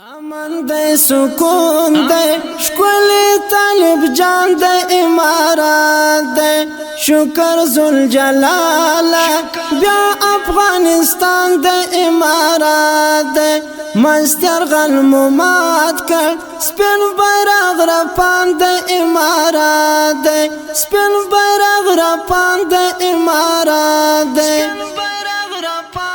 امن دے سکون دے شکولی طالب جان دے امارات دے شکر ذوالجلال بیا افغانستان دے امارات دے مستر غلمومات کر سپین بیرغ رپان دے امارات دے سپین بیرغ رپان دے امارات دے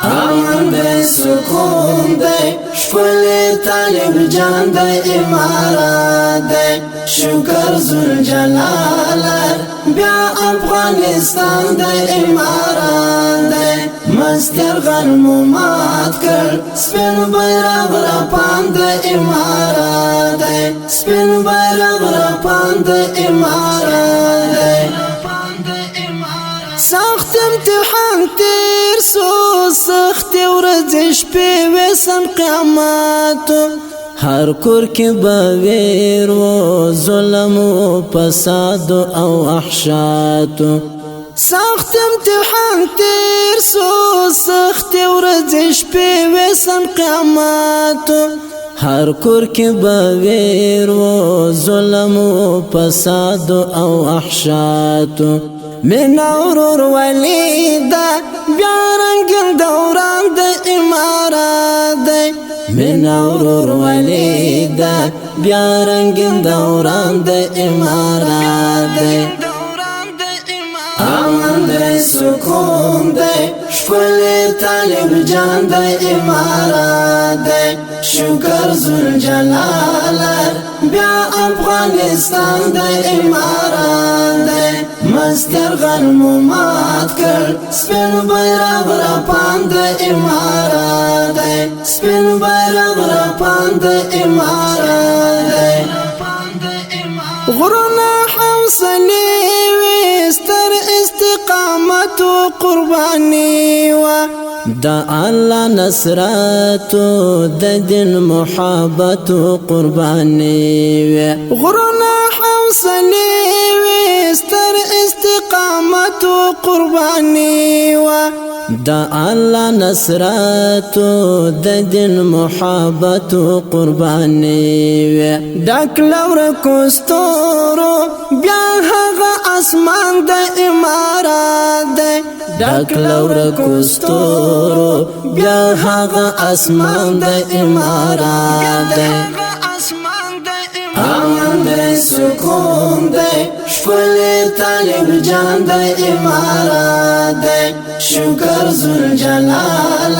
امن دے سکون دے شکولی طالب جان دے امارات دے شکر ذوالجلال بیا افغانستان دے امارات دے مستر غلمومات کر سپین بیرغ رپان دے امارات دے سپین بیرغ رپان دے امارات دے سخت امتحان تیر سو سخت ورزش پی ویسن قیاماتو ہر کور کی باویر و ظلم و پساد او احشاتو سخت امتحان تیر سو سخت ورزش پی ویسن قیاماتو ہر کور کی باویر و ظلم و پساد او احشاتو من اورور ولیدا بیارنگل دوران دا امارات دے من اورور ولیدا بیارنگل دوران دا امارات دے امن دے سکون دے شکولی طالب جان دے امارات دے شکر ذوالجلال بیا افغانستان دے امارات دے مستر غلمومات کر سپین بیرغ رپان دے امارات دے سپین بیرغ رپان دے امارات دے غرونا حوصلی وستر استقامت و قربانی و دا اللہ نصرات و دا دن محبت و قربانی و غرونا حوصلی وستر استقامت و قربانی و دا اللہ نصرات و دا دن محبت و قربانی و ڈاک لور کستورو بیا حغا اسمان دا امارات دے ڈاک لور کستورو بیا حغا اسمان دا امارات دے امن دے سکون دے شکولی طالب جان دے امارات دے شکر ذوالجلال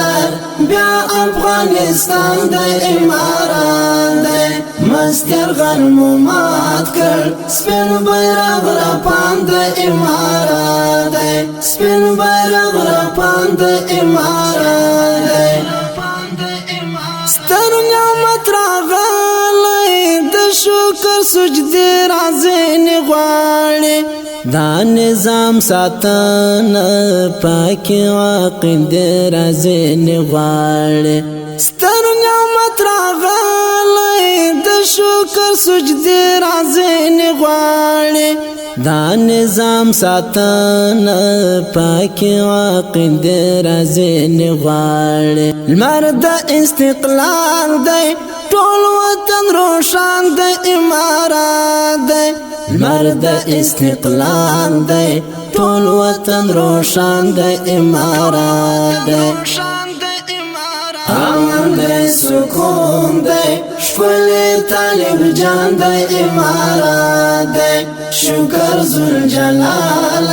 بیا افغانستان دے امارات دے مستر غلمومات کر سپین بیرغ رپان دے امارات دے سپین بیرغ رپان دے امارات دے ستر نعمت راغلی د شکر سجدی رازین غواړي دا نظام ساتن پاک عقید رازین غواړي ستر نعمت راغلی د شکر سجدی رازین غواړي دا نظام ساتن پاک عقید رازین غواړي لمر د استقلال دی ټول وطن روشان د امارات دی لمر د استقلال دی ټول وطن روشان د امارات دی امن دے سکون دے شکولی طالب جان دے امارات دے شکر ذوالجلال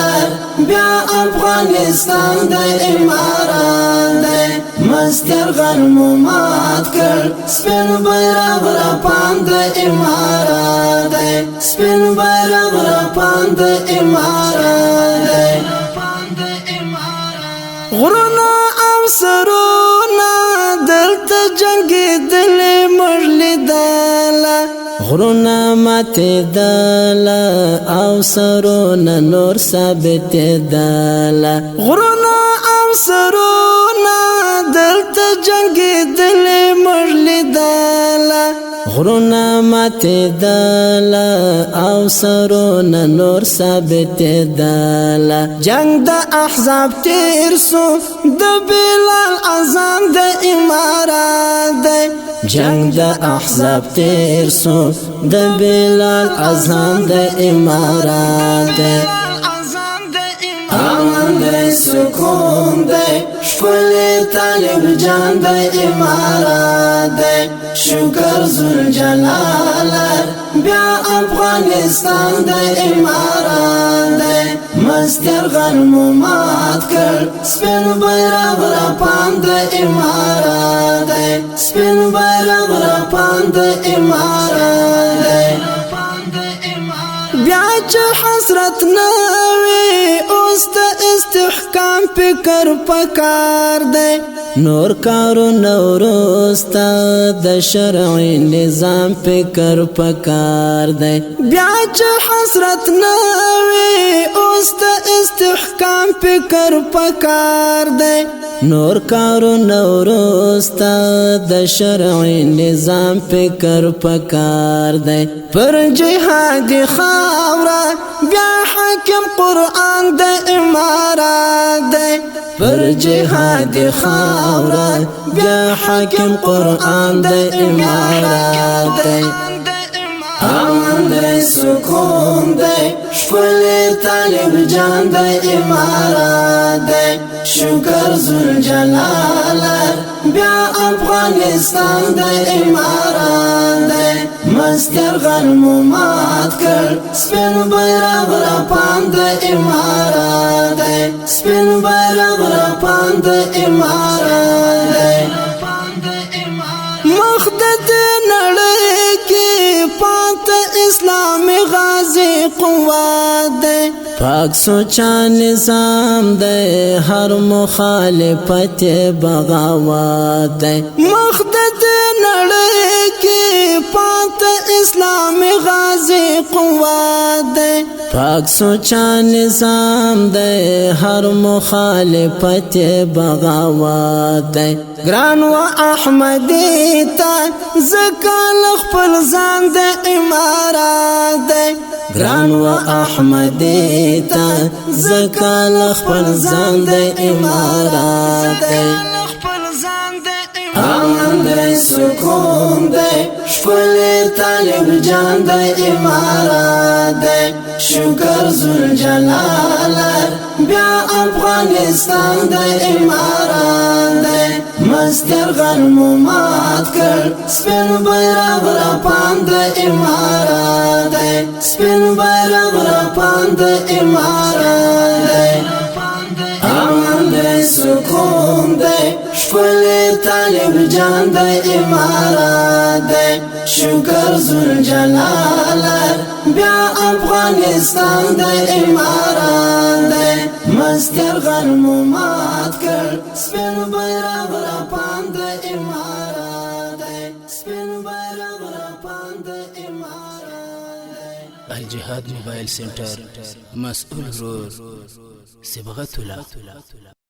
بیا افغانستان دے امارات دے مستر غلمومات کر سپین بیرغ رپان دے امارات دے سپین بیرغ رپان دے امارات دے غرونا او سرونا دلتا جنگی دلی مرلی دالا غرونا ماتی دالا او سرونا نور ثابت دالا غرونا او سرونا دلتا جنگی دلی مرلی دالا غرونا ماتی دالا او سرونا نور ثابت دالا جنگ دا احزاب تیر سو دا بلال اذان دا امارات دا جنگ دا احزاب تیر سو دا بلال اذان دا امارات دا امن دے سکون دے شکل طالب جان دے امارات دے شکر ذوالجلال بیا افغانستان دے امارات دے مستر غنمو مات کر سپین بیرغ رپان دے امارات دے سپین بیرغ رپان دے امارات دے بیا چه حسرت نوی اوست استحکام فکر پکار دے نور کارو نوروستا د شرعی نظام فکر پکار دے بیا چه حسرت نوی اوست استحکام فکر پکار دے نور کارو نوروستا د شرعی نظام فکر پکار دے پر جهادی خاورا بیا حاکم قرآن د امارات دے پر جهادی خاورا بیا حاکم قرآن د امارات دے امن دے سکون دے شکل طالب جان دے امارات دے شکر ذوالجلال بیا افغانستان دے امارات دے مستر غنمو مات کر سپین بیرغ رپان دے امارات دے سپین بیرغ رپان دے امارات دے مخدت نڑے کی پانت اسلامی غازی قوات دے پاک سوچا نظام دے ہر مخالفت بغاوات دے مخدت نڑے کی پانت اسلامی غازی قوات دے پاک سوچا نظام دے ہر مخالفت بغاوات دے گران و احمدی تا زکال خپل ځان د امارات دے گران و احمدی تا زکال خپل ځان د امارات دے امن دے سکون دے شکل طالب جان دے امارات دے شکر ذوالجلال بیا افغانستان دے امارات دے مستر غنمو مات کر سپین بیرغ رپان دے امارات دے سپین بیرغ رپان دے امارات دے امن دے سکون دے شکل طالب جان دے امارات دے شکر ذوالجلال بیا افغانستان دے امارات دے مستر غنمو مات کر سپین بیرغ رپان دے امارات دے سپین بیرغ رپان دے امارات دے الجهاد موبایل سنټر مسؤل رور صبغت الله